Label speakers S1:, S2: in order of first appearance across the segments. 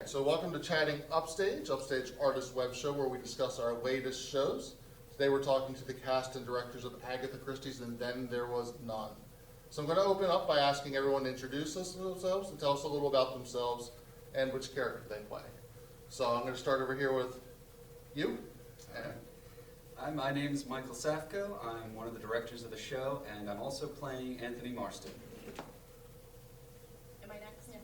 S1: So welcome to Chatting UpStage, UpStage Artist Web Show, where we discuss our latest shows. Today we're talking to the cast and directors of Agatha Christie's And Then There Was None. So I'm going to open up by asking everyone to introduce themselves and tell us a little about themselves and which character they play. So I'm going to start over here with you.
S2: Hi, my name is Michael Safko. I'm one of the directors of the show, and I'm also playing Anthony Marston.
S3: Am I next?
S1: Yep.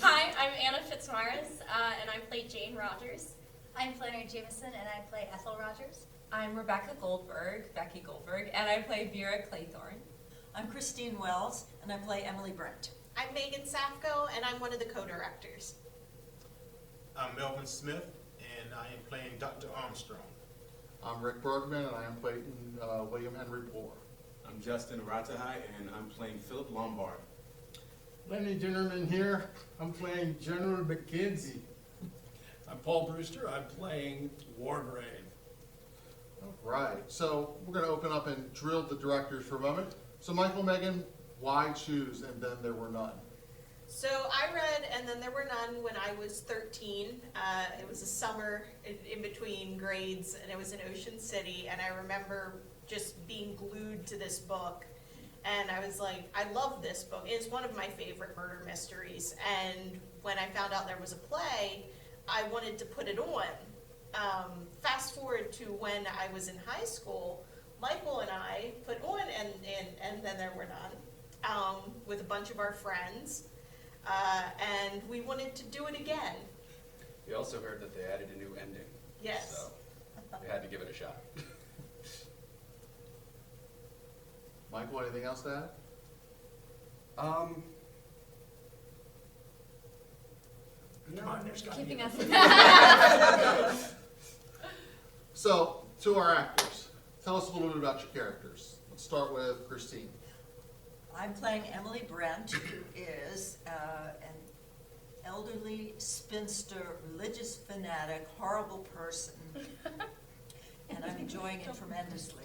S3: Hi, I'm Anna Fitzmaurice, and I play Jane Rogers.
S4: I'm Flannery Jameson, and I play Ethel Rogers.
S5: I'm Rebecca Goldberg, Becky Goldberg, and I play Vera Claythorne.
S6: I'm Christine Wells, and I play Emily Brent.
S7: I'm Megan Safko, and I'm one of the co-directors.
S8: I'm Melvin Smith, and I am playing Dr. Armstrong.
S1: I'm Rick Bergman, and I am playing William Henry Bloor.
S9: I'm Justin Ratahai, and I'm playing Philip Lombard.
S10: Lenny Jennerman here. I'm playing General McKenzie.
S11: I'm Paul Brewster. I'm playing Wargrave.
S1: All right, so we're going to open up and drill the directors for a moment. So Michael, Megan, why choose And Then There Were None?
S7: So I read And Then There Were None when I was 13. It was a summer in between grades, and it was in Ocean City, and I remember just being glued to this book. And I was like, I love this book. It's one of my favorite murder mysteries. And when I found out there was a play, I wanted to put it on. Fast forward to when I was in high school, Michael and I put on And Then There Were None with a bunch of our friends. And we wanted to do it again.
S2: We also heard that they added a new ending.
S7: Yes.
S2: So we had to give it a shot.
S1: Michael, anything else to add?
S11: Come on, there's got to be
S5: Keeping
S11: a-
S5: us
S1: So, to our actors, tell us a little bit about your characters. Let's start with Christine.
S6: I'm playing Emily Brent, who is an elderly spinster, religious fanatic, horrible person, and I'm enjoying it tremendously.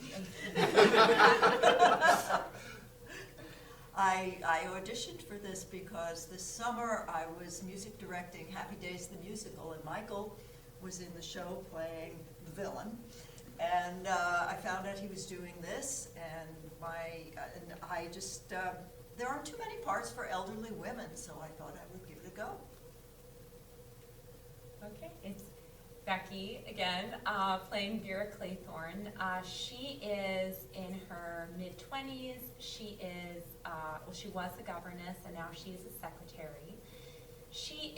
S6: I auditioned for this because this summer I was music directing Happy Days the Musical, and Michael was in the show playing the villain. And I found out he was doing this, and I just, there aren't too many parts for elderly women, so I thought I would give it a go.
S5: Okay, it's Becky again, playing Vera Claythorne. She is in her mid-20s. She is, she was a governess, and now she's a secretary. She's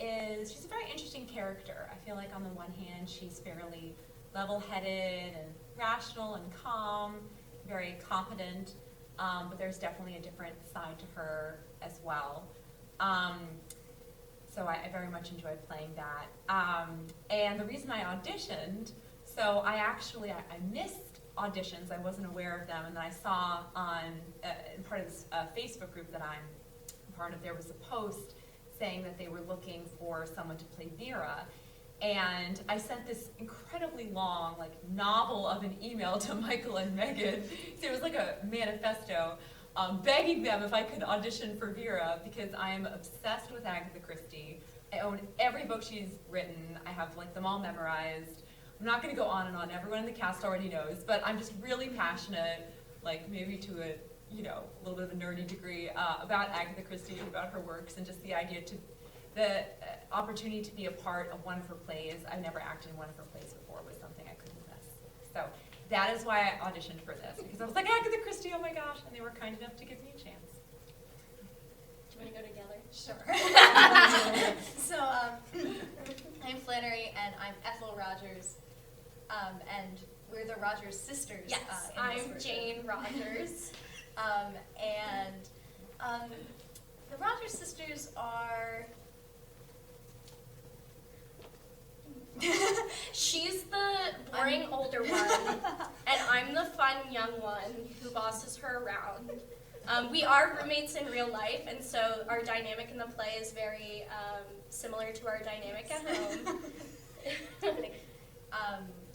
S5: a very interesting character. I feel like on the one hand, she's fairly level-headed and rational and calm, very competent, but there's definitely a different side to her as well. So I very much enjoyed playing that. And the reason I auditioned, so I missed auditions, I wasn't aware of them, and then I saw in part of this Facebook group that I'm part of, there was a post saying that they were looking for someone to play Vera. And I sent this incredibly long, novel of an email to Michael and Megan. So it was like a manifesto, begging them if I could audition for Vera, because I am obsessed with Agatha Christie. I own every book she's written. I have them all memorized. I'm not going to go on and on. Everyone in the cast already knows, but I'm just really passionate, maybe to a little bit of a nerdy degree, about Agatha Christie and about her works, and just the opportunity to be a part of one of her plays. I've never acted in one of her plays before, was something I couldn't miss. So that is why I auditioned for this, because I was like, Agatha Christie, oh my gosh, and they were kind enough to give me a chance.
S3: Do you want to go together?
S4: Sure. So, I'm Flannery, and I'm Ethel Rogers, and we're the Rogers sisters.
S3: Yes,
S4: in this
S3: I'm
S4: version.
S3: Jane Rogers.
S4: The Rogers sisters are...
S3: She's the boring older one, and I'm the fun young one who bosses her around. We are roommates in real life, and so our dynamic in the play is very similar to our dynamic at home.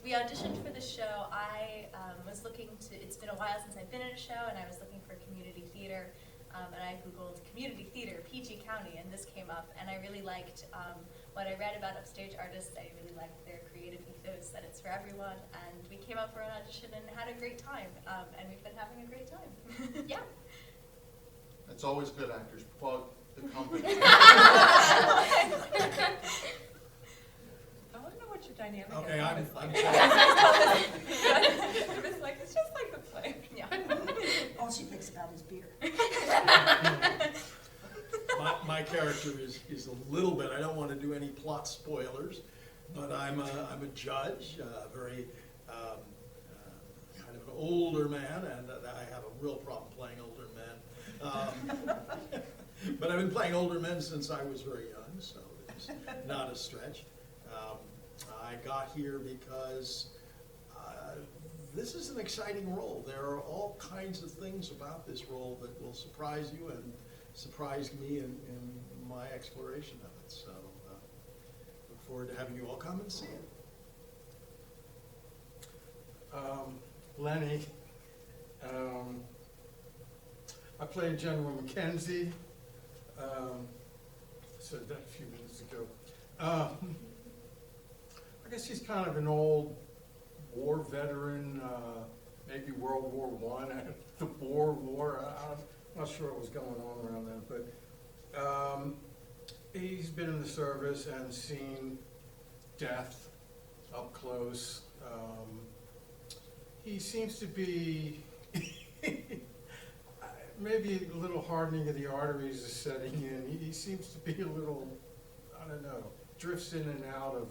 S4: We auditioned for the show. I was looking to, it's been a while since I've been in a show, and I was looking for community theater, and I Googled community theater, PG County, and this came up, and I really liked what I read about Upstage artists. I really liked their creative ethos, that it's for everyone, and we came up for an audition and had a great time, and we've been having a great time.
S3: Yeah.
S1: It's always good actors plug the company.
S5: I want to know what your dynamic
S11: Okay,
S5: is.
S11: I'm
S5: It's like, it's just like the play.
S4: Yeah.
S6: All she thinks about is beer.
S11: my character is a little bit, I don't want to do any plot spoilers, but I'm a judge, very kind of an older man, and I have a real problem playing older men. But I've been playing older men since I was very young, so it's not a stretch. I got here because this is an exciting role. There are all kinds of things about this role that will surprise you and surprised me in my exploration of it. So look forward to having you all come and see it.
S10: Lenny. I played General Mackenzie. Said that a few minutes ago. I guess he's kind of an old war veteran, maybe World War I, the Boer War. I'm not sure what was going on around then, but he's been in the service and seen death up close. He seems to be maybe a little hardening of the arteries is setting in. He seems to be a little, I don't know, drifts in and out of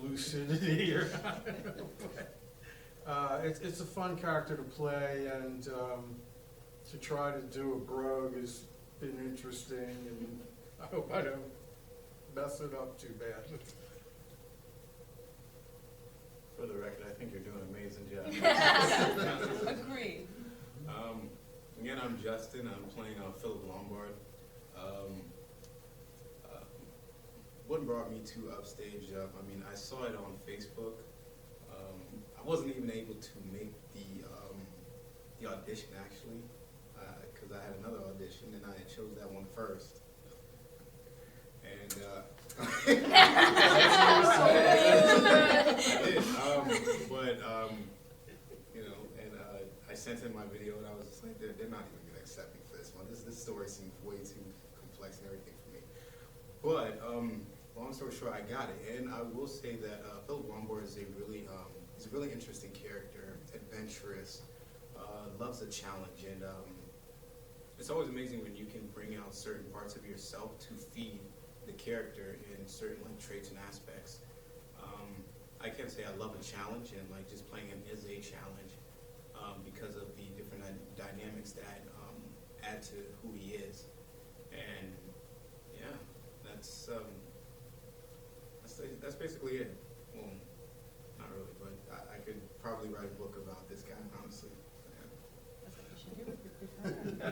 S10: lucidity or I don't know. But, it's a fun character to play, and to try to do a brogue has been interesting, and I hope I don't mess it up too bad.
S9: For the record, I think you're doing an amazing job.
S5: Agreed.
S9: Again, I'm Justin. I'm playing Philip Lombard. What brought me to UpStage? I mean, I saw it on Facebook. I wasn't even able to make the audition actually, because I had another audition and I chose that one first. And I sent in my video and I was just like, they're not even going to accept me for this one. This story seems way too complex and everything for me. But long story short, I got it. And I will say that Philip Lombard is he's a really interesting character, adventurous, loves a challenge, and it's always amazing when you can bring out certain parts of yourself to feed the character in certain traits and aspects. I can't say I love a challenge, and just playing him is a challenge because of the different dynamics that add to who he is. And yeah, that's basically it. Well, not really, but I could probably write a book about this guy, honestly.
S5: That's what you should do with your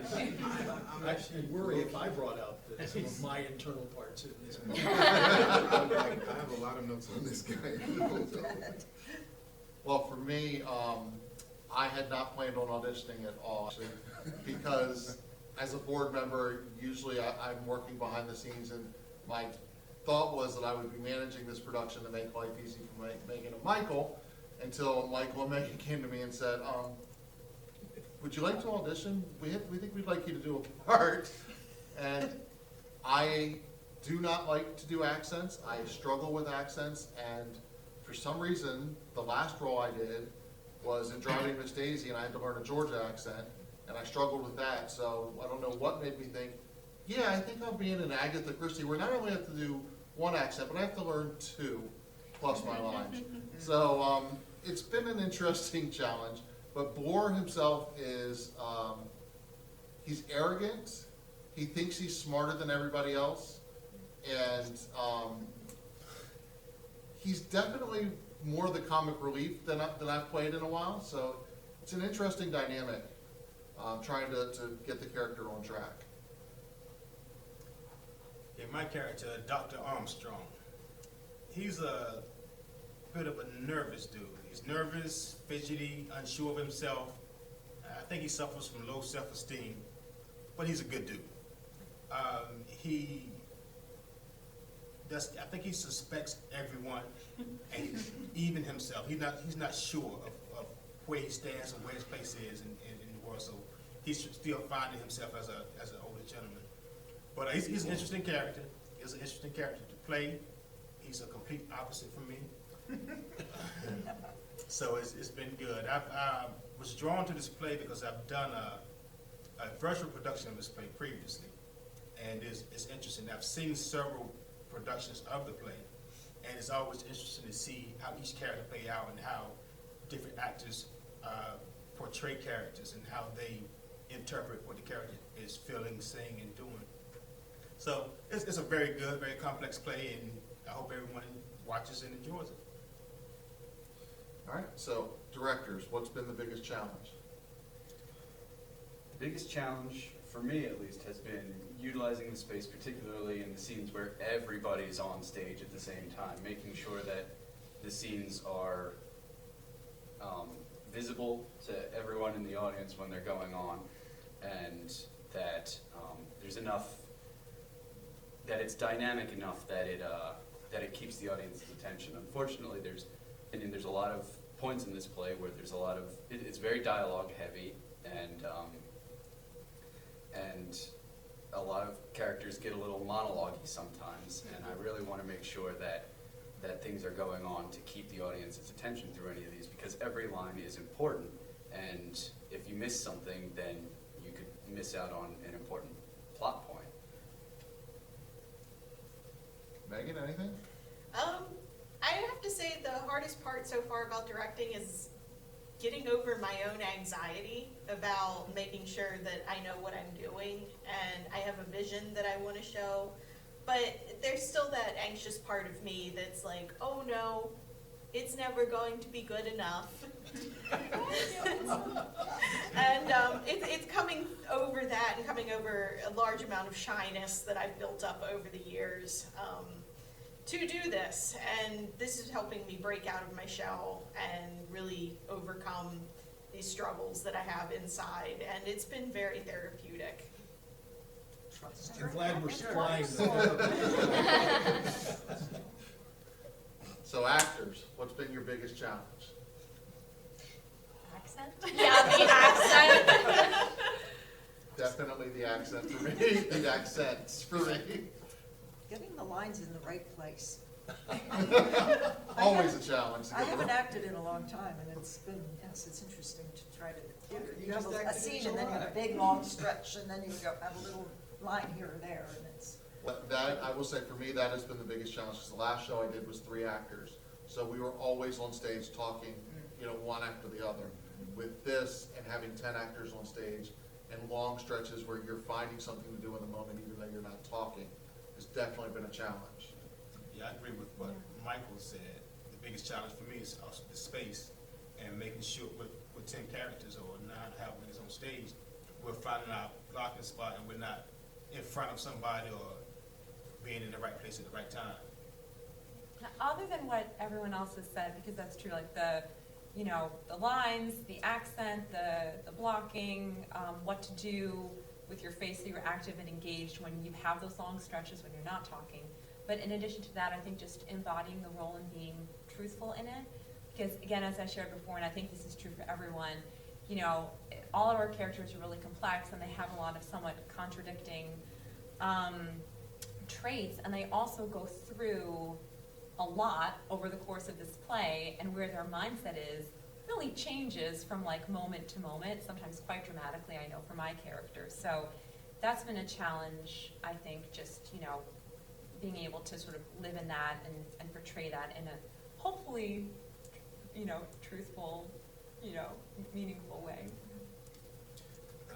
S5: free time.
S11: I'm actually worried if I brought out some of my internal parts in this movie.
S9: I have a lot of notes on this guy.
S1: Well, for me, I had not planned on auditioning at all, actually, because as a board member, usually I'm working behind the scenes, and my thought was that I would be managing this production to make life easy for Megan and Michael, until Michael and Megan came to me and said, would you like to audition? We think we'd like you to do a part. And I do not like to do accents. I struggle with accents, and for some reason, the last role I did was in Driving Miss Daisy, and I had to learn a Georgia accent, and I struggled with that. So I don't know what made me think, yeah, I think I'll be in an Agatha Christie where not only have to do one accent, but I have to learn two plus my lines. So it's been an interesting challenge. But Bloor himself is, he's arrogant. He thinks he's smarter than everybody else. And he's definitely more the comic relief than I've played in a while. So it's an interesting dynamic, trying to get the character on track.
S8: Yeah, my character, Dr. Armstrong, he's a bit of a nervous dude. He's nervous, fidgety, unsure of himself. I think he suffers from low self-esteem, but he's a good dude. He does. I think he suspects everyone, and even himself. He's not sure of where he stands and where his place is in the world. So he's still finding himself as an older gentleman. But he's an interesting character. He's an interesting character to play. He's a complete opposite from me. So it's been good. I was drawn to this play because I've done a virtual production of this play previously, and it's interesting. I've seen several productions of the play, and it's always interesting to see how each character play out and how different actors portray characters and how they interpret what the character is feeling, saying, and doing. So it's a very good, very complex play, and I hope everyone watches and enjoys it.
S1: All right, so directors, what's been the biggest challenge?
S2: The biggest challenge, for me at least, has been utilizing the space, particularly in the scenes where everybody's on stage at the same time, making sure that the scenes are visible to everyone in the audience when they're going on, and that there's enough, that it's dynamic enough that it keeps the audience's attention. Unfortunately, there's a lot of points in this play where there's a lot of, it's very dialogue heavy, and a lot of characters get a little monologue-y sometimes, and I really want to make sure that things are going on to keep the audience's attention through any of these, because every line is important, and if you miss something, then you could miss out on an important plot point.
S1: Megan, anything?
S7: I have to say the hardest part so far about directing is getting over my own anxiety about making sure that I know what I'm doing and I have a vision that I want to show. But there's still that anxious part of me that's like, oh no, it's never going to be good enough. And it's coming over that and coming over a large amount of shyness that I've built up over the years to do this. And this is helping me break out of my shell and really overcome these struggles that I have inside. And it's been very therapeutic.
S11: I'm glad we're supplying
S1: So actors, what's been your biggest challenge?
S4: Accent?
S3: Yeah, the accent.
S1: Definitely the accent for me, the accents for me.
S6: Getting the lines in the right place.
S1: Always a challenge. to
S6: I
S1: get the
S6: haven't
S1: right-
S6: acted in a long time, and it's been, yes, it's interesting to try to,
S2: You
S6: you have
S2: just
S6: a
S2: acted in
S6: scene, and then you have a
S2: July.
S6: big, long stretch, and then you go, have a little line here or there, and it's,
S1: That, I will say for me, that has been the biggest challenge, because the last show I did was 3 actors. So we were always on stage talking, one after the other. With this, and having 10 actors on stage, and long stretches where you're finding something to do in the moment, even though you're not talking, has definitely been a challenge.
S8: Yeah, I agree with what Michael said. The biggest challenge for me is also the space and making sure with 10 characters or 9 however many is on stage, we're finding our blocking spot and we're not in front of somebody or being in the right place at the right time.
S5: Now, other than what everyone else has said, because that's true, like the lines, the accent, the blocking, what to do with your face so you're active and engaged when you have those long stretches when you're not talking. But in addition to that, I think just embodying the role and being truthful in it. Because again, as I shared before, and I think this is true for everyone, all of our characters are really complex and they have a lot of somewhat contradicting traits, and they also go through a lot over the course of this play, and where their mindset is really changes from like moment to moment, sometimes quite dramatically, I know, for my characters. So that's been a challenge, I think, just, being able to sort of live in that and portray that in a hopefully, truthful, meaningful way.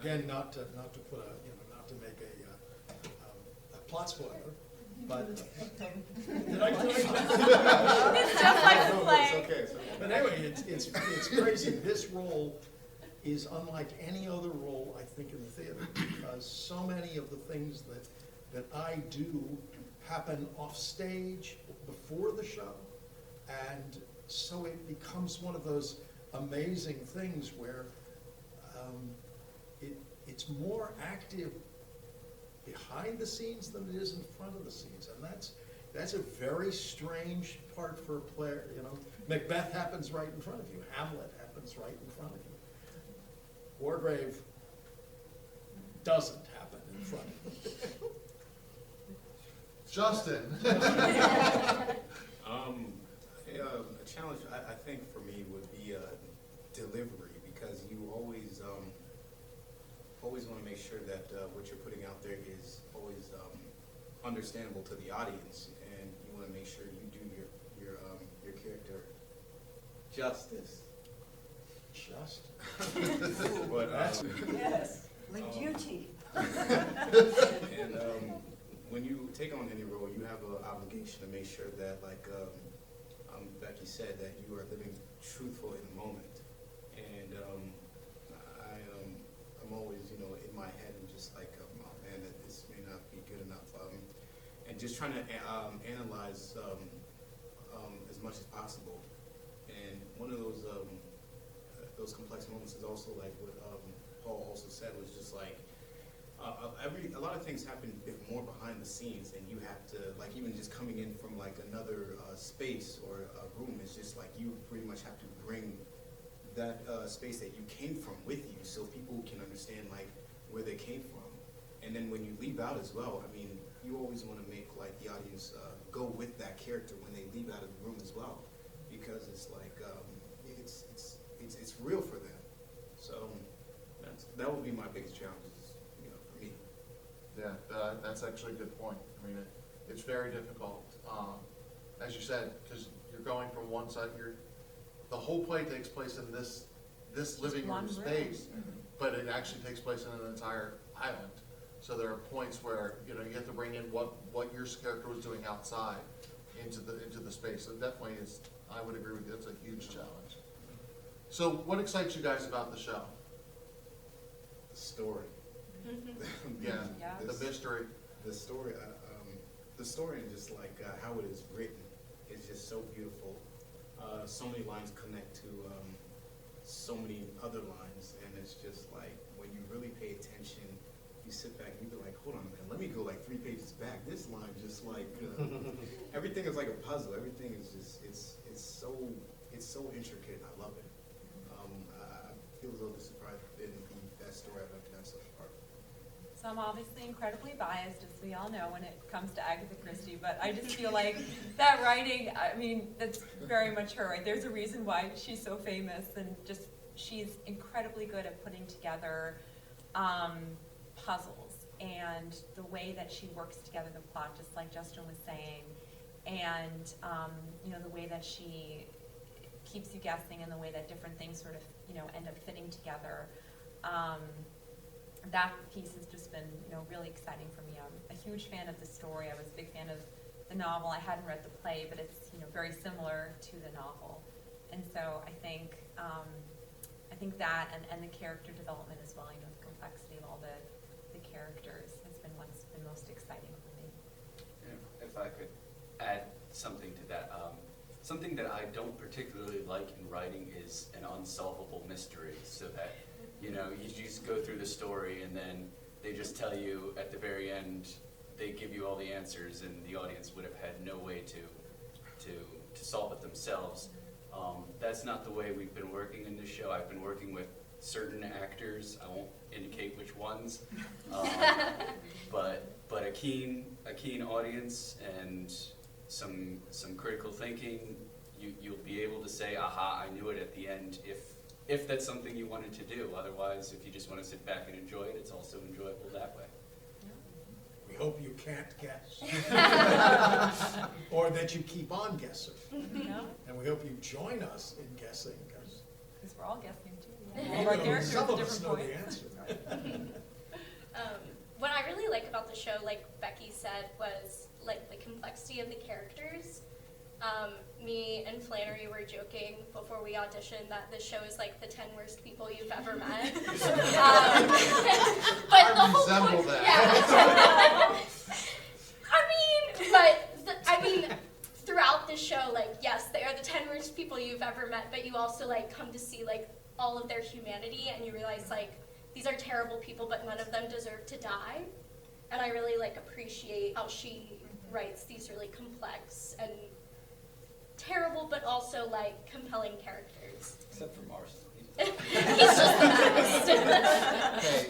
S11: again, not to put not to make a plot spoiler, but did I?
S5: It's just like the
S9: No,
S5: play.
S9: it's okay, it's okay.
S11: But anyway, it's crazy. This role is unlike any other role, I think, in the theater, because so many of the things that I do happen off stage before the show, and so it becomes one of those amazing things where it's more active behind the scenes than it is in front of the scenes, and that's a very strange part for a player, you know. Macbeth happens right in front of you, Hamlet happens right in front of you. Wargrave doesn't happen in front of you.
S1: Justin.
S9: A challenge I think for me would be delivery, because you always want to make sure that what you're putting out there is always understandable to the audience, and you want to make sure you do your character justice.
S11: Just.
S9: But
S6: Yes, like duty.
S9: and when you take on any role, you have an obligation to make sure that, like Becky said, that you are living truthful in the moment. And I'm always, you know, in my head and just like, oh man, that this may not be good enough. And just trying to analyze as much as possible. And one of those complex moments is also like what Paul also said, was just like, a lot of things happen more behind the scenes, and you have to, like, even just coming in from like another space or a room, it's just like you pretty much have to bring that space that you came from with you, so people can understand like where they came from. And then when you leave out as well, I mean, you always want to make like the audience go with that character when they leave out of the room as well, because it's like it's real for them. So that would be my biggest challenge, you know, for me.
S1: Yeah, that's actually a good point. I mean, it's very difficult, as you said, because you're going from one side, the whole play takes place in this living room space, but it actually takes place in an entire island. So there are points where, you know, you have to bring in what your character was doing outside into the space. So it definitely is, I would agree with you, it's a huge challenge. So what excites you guys about the show?
S9: The story.
S1: Yeah,
S5: Yeah.
S1: the mystery.
S9: The story, and just like how it is written is just so beautiful. So many lines connect to so many other lines, and it's just like when you really pay attention, you sit back and you be like, hold on a minute, let me go like 3 pages back. This line just like everything is like a puzzle. Everything is just it's so intricate. I love it. I feel as though this is probably been the best story I've ever done so far.
S5: So I'm obviously incredibly biased, as we all know, when it comes to Agatha Christie, but I just feel like that writing, I mean, that's very much her, right? There's a reason why she's so famous, and just she's incredibly good at putting together puzzles, and the way that she works together the plot, just like Justin was saying, and you know, the way that she keeps you guessing, and the way that different things sort of, you know, end up fitting together. That piece has just been, you know, really exciting for me. I'm a huge fan of the story. I was a big fan of the novel. I hadn't read the play, but it's, you know, very similar to the novel. And so I think that and the character development as well, you know, the complexity of all the characters has been what's been most exciting for me.
S2: Yeah, if I could add something to that, something that I don't particularly like in writing is an unsolvable mystery, so that, you know, you just go through the story and then they just tell you at the very end, they give you all the answers, and the audience would have had no way to solve it themselves. That's not the way we've been working in this show. I've been working with certain actors. I won't indicate which ones, but a keen audience and some critical thinking. You'll be able to say, "Aha! I knew it" at the end, if that's something you wanted to do. Otherwise, if you just want to sit back and enjoy it, it's also enjoyable that way.
S11: We hope you can't guess. Or that you keep on guessing.
S5: You know?
S11: And we hope you join us in guessing, because
S5: Because we're all guessing too. All of our characters
S11: some
S5: at
S11: of us
S5: different
S11: know
S5: points.
S11: the answer.
S3: What I really like about the show, like Becky said, was like the complexity of the characters. Me and Flannery were joking before we auditioned that this show is like the 10 worst people you've ever met. But the whole
S1: resemble
S3: point,
S1: that.
S3: yeah. I mean, throughout the show, like, yes, they are the 10 worst people you've ever met, but you also like come to see like all of their humanity, and you realize like these are terrible people, but none of them deserve to die. and I really like appreciate how she writes these really complex and terrible but also like compelling characters.
S2: Except for Mars.
S3: He's just the best.
S1: Hey,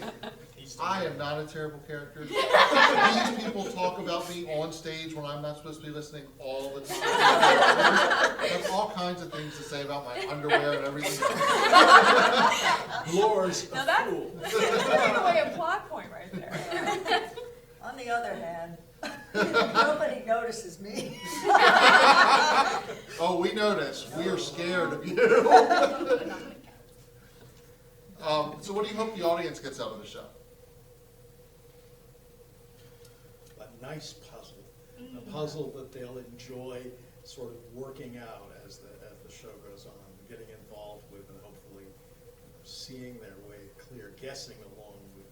S8: He's
S1: I am not a terrible character. These people talk about me on stage when I'm not supposed to be listening all the time. I have all kinds of things to say about my underwear and everything.
S11: Laura's
S5: Now
S11: a
S5: that's
S11: fool.
S5: giving away a plot point right there.
S6: On the other hand, nobody notices me.
S1: Oh, we notice. We are scared of you. So what do you hope the audience gets out of the show?
S11: A nice puzzle, a puzzle that they'll enjoy sort of working out as the show goes on, getting involved with, and hopefully seeing their way clear, guessing along with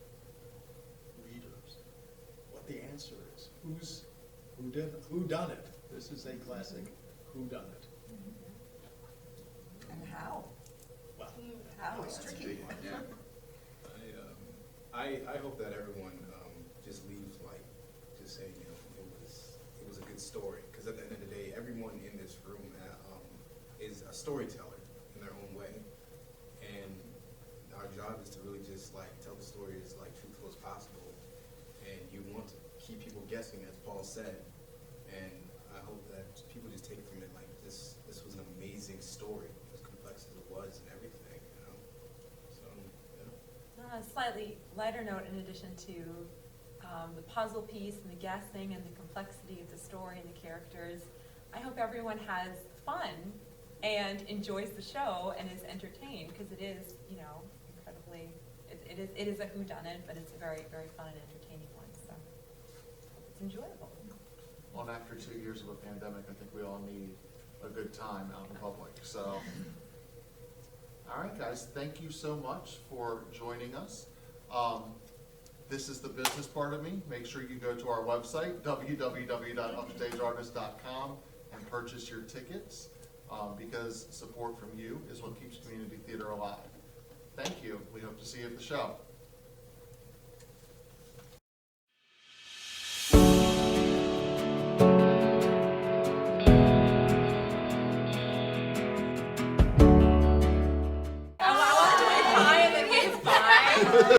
S11: readers what the answer is. Who done it? This is a classic who done it.
S6: And how?
S11: Well,
S6: How is tricky.
S2: Yeah.
S9: I hope that everyone just leaves like just saying, you know, it was a good story, because at the end of the day, everyone in this room is a storyteller in their own way, and our job is to really just like tell the story as like truthful as possible, and you want to keep people guessing, as Paul said, and I hope that people just take from it like this was an amazing story, as complex as it was and everything, you know. So, yeah.
S5: On a slightly lighter note, in addition to the puzzle piece and the guessing and the complexity of the story and the characters, I hope everyone has fun and enjoys the show and is entertained, because it is, you know, incredibly, it is a whodunit, but it's a very, very fun and entertaining one, so it's enjoyable.
S1: Well, and after 2 years of a pandemic, I think we all need a good time out in public, so. All right, guys, thank you so much for joining us. This is the business part of me. Make sure you go to our website, www.upstageartist.com, and purchase your tickets, because support from you is what keeps community theater alive. Thank you. We hope to see you at the show.